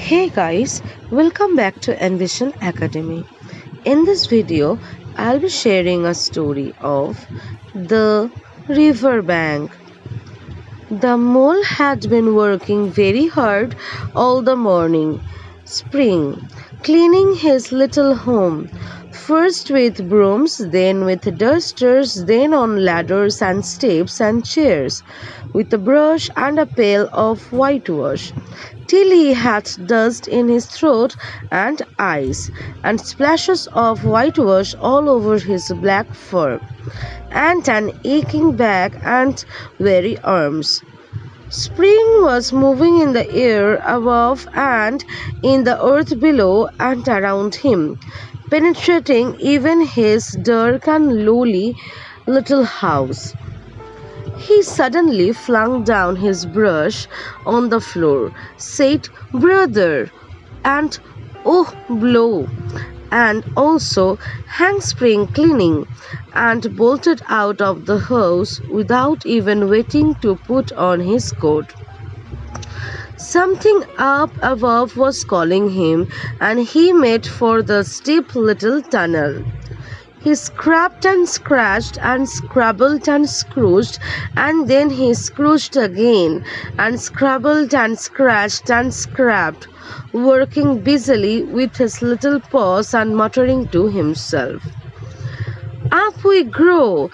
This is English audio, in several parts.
Hey guys, welcome back to ENVISION Academy. In this video, I'll be sharing a story of the riverbank. The mole had been working very hard all the morning, spring, cleaning his little home, first with brooms, then with dusters, then on ladders and steps and chairs, with a brush and a pail of whitewash, till he had dust in his throat and eyes, and splashes of whitewash all over his black fur, and an aching back and weary arms. Spring was moving in the air above and in the earth below and around him, penetrating even his dark and lowly little house. He suddenly flung down his brush on the floor, said, "Brother," and "Oh, blow," and also "Hang spring cleaning," and bolted out of the house without even waiting to put on his coat. Something up above was calling him, and he made for the steep little tunnel. He scraped and scratched and scrabbled and scrooged, and then he scrooged again, and scrabbled and scratched and scrapped, working busily with his little paws and muttering to himself. Up we grow,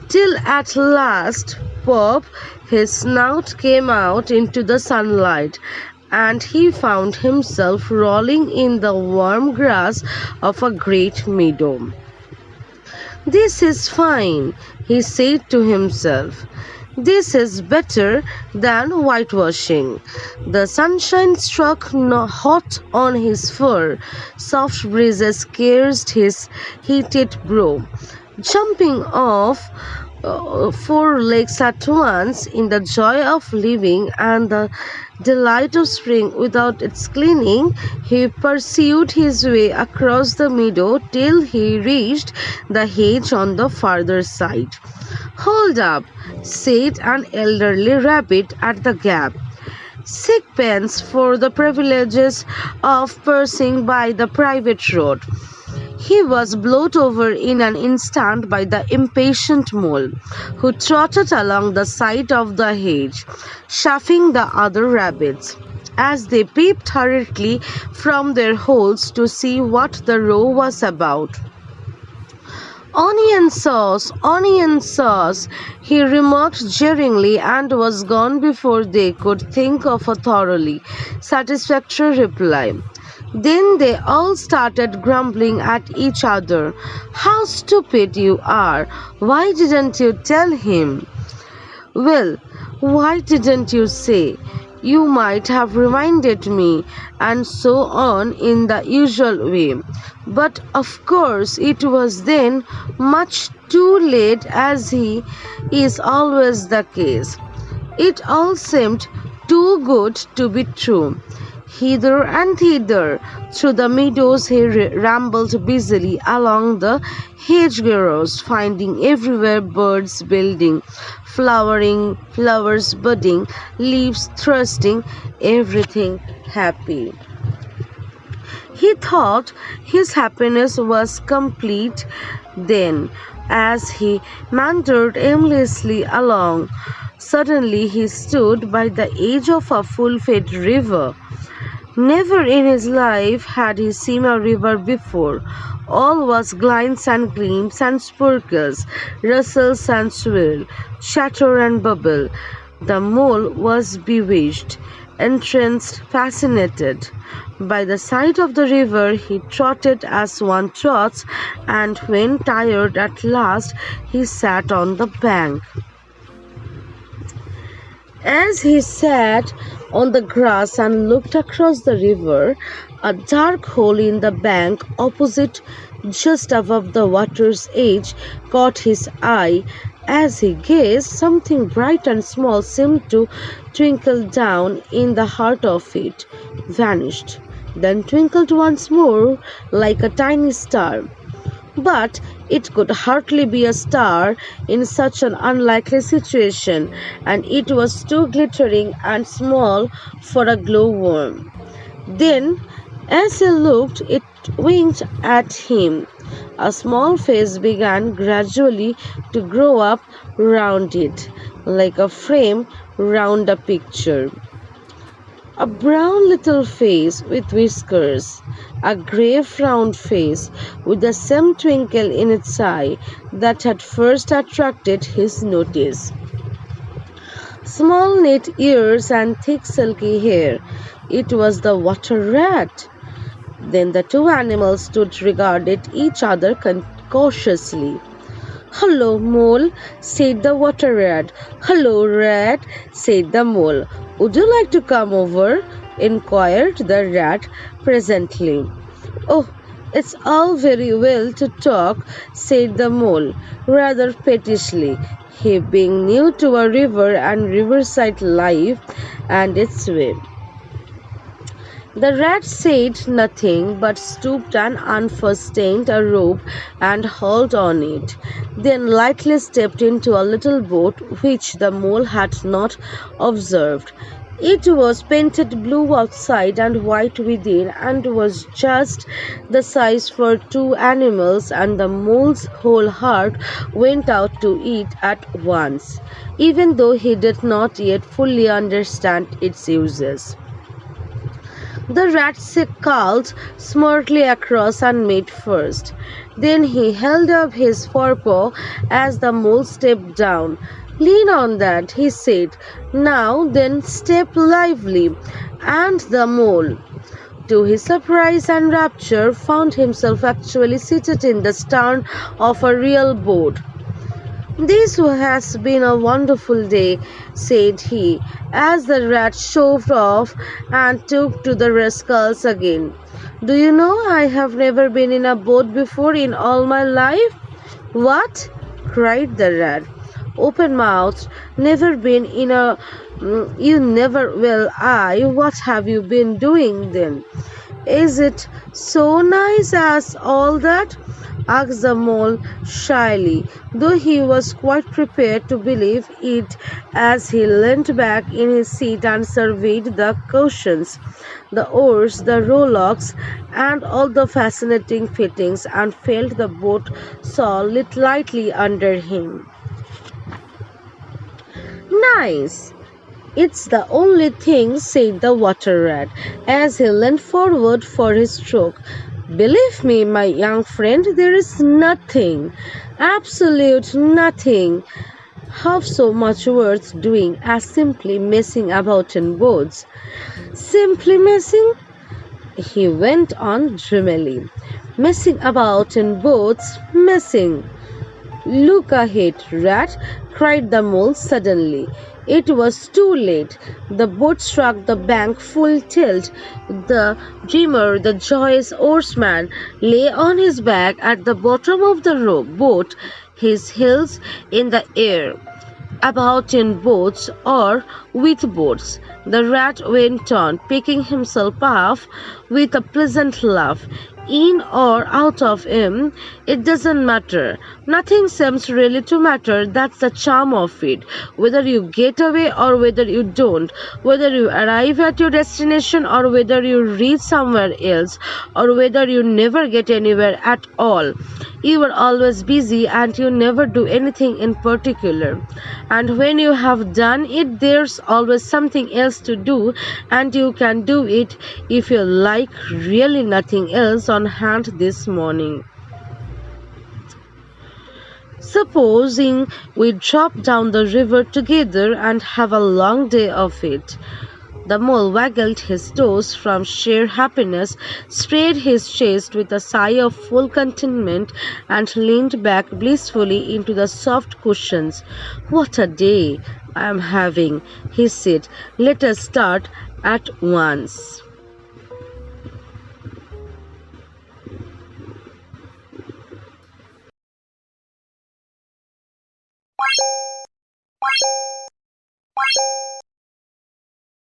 till at last, pop, his snout came out into the sunlight, and he found himself rolling in the warm grass of a great meadow. "This is fine," he said to himself. "This is better than whitewashing." The sunshine struck hot on his fur, soft breezes caressed his heated brow. Jumping off four legs at once in the joy of living and the delight of spring without its cleaning, he pursued his way across the meadow till he reached the hedge on the farther side. "Hold up," said an elderly rabbit at the gap. "Sixpence for the privileges of passing by the private road." He was blown over in an instant by the impatient mole, who trotted along the side of the hedge, chaffing the other rabbits, as they peeped hurriedly from their holes to see what the row was about. Onion sauce," he remarked jeeringly, and was gone before they could think of a thoroughly satisfactory reply. Then they all started grumbling at each other. "How stupid you are! Why didn't you tell him?" "Well, why didn't you say? You might have reminded me," and so on in the usual way. But of course it was then much too late, as is always the case. It all seemed too good to be true. Hither and thither through the meadows he rambled busily along the hedgerows, finding everywhere birds building, flowers budding, leaves thrusting, everything happy. He thought his happiness was complete then, as he meandered aimlessly along. Suddenly he stood by the edge of a full-fed river. Never in his life had he seen a river before. All was glints and gleams and sparkles, rustles and swirl, chatter and bubble. The mole was bewitched, entranced, fascinated. By the side of the river he trotted as one trots, and when tired at last he sat on the bank. As he sat on the grass and looked across the river, a dark hole in the bank opposite, just above the water's edge, caught his eye. As he gazed, something bright and small seemed to twinkle down in the heart of it, vanished, then twinkled once more like a tiny star. But it could hardly be a star in such an unlikely situation, and it was too glittering and small for a glowworm. Then, as he looked, it winked at him. A small face began gradually to grow up round it, like a frame round a picture. A brown little face with whiskers, a grave round face with the same twinkle in its eye that had first attracted his notice. Small neat ears and thick silky hair. It was the water rat. Then the two animals stood regarded each other cautiously. "Hello, mole," said the water rat. "Hello, rat," said the mole. "Would you like to come over?" inquired the rat presently. "Oh, it's all very well to talk," said the mole, rather pettishly, he being new to a river and riverside life and its way. The rat said nothing, but stooped and unfastened a rope and hauled on it, then lightly stepped into a little boat which the mole had not observed. It was painted blue outside and white within, and was just the size for two animals, and the mole's whole heart went out to it at once, even though he did not yet fully understand its uses. The rat called smartly across and made first. Then he held up his forepaw as the mole stepped down. "Lean on that," he said. "Now then, step lively." And the mole, to his surprise and rapture, found himself actually seated in the stern of a real boat. "This has been a wonderful day," said he, as the rat shoved off and took to the sculls again. "Do you know, I have never been in a boat before in all my life." "What?" cried the rat, open-mouthed. "Never been in a... you never... Well, what have you been doing then?" "Is it so nice as all that?" asked the mole shyly, though he was quite prepared to believe it as he leant back in his seat and surveyed the cushions, the oars, the rowlocks, and all the fascinating fittings, and felt the boat sail lightly under him. "Nice! It's the only thing," said the water rat, as he leaned forward for his stroke. "Believe me, my young friend, there is nothing, absolute nothing, half so much worth doing as simply messing about in boats." "Simply messing?" he went on dreamily. "Messing about in boats, messing." "Look ahead, rat!" cried the mole suddenly. It was too late. The boat struck the bank full tilt. The dreamer, the joyous oarsman, lay on his back at the bottom of the boat, his heels in the air. "About in boats or with boats," the rat went on, picking himself up with a pleasant laugh. "In or out of him, it doesn't matter. Nothing seems really to matter. That's the charm of it. Whether you get away or whether you don't, whether you arrive at your destination or whether you reach somewhere else, or whether you never get anywhere at all, you are always busy and you never do anything in particular. And when you have done it, there's always something else to do, and you can do it if you like really nothing else on hand this morning. Supposing we drop down the river together and have a long day of it." The mole waggled his toes from sheer happiness, spread his chest with a sigh of full contentment, and leaned back blissfully into the soft cushions. "What a day I am having," he said. "Let us start at once."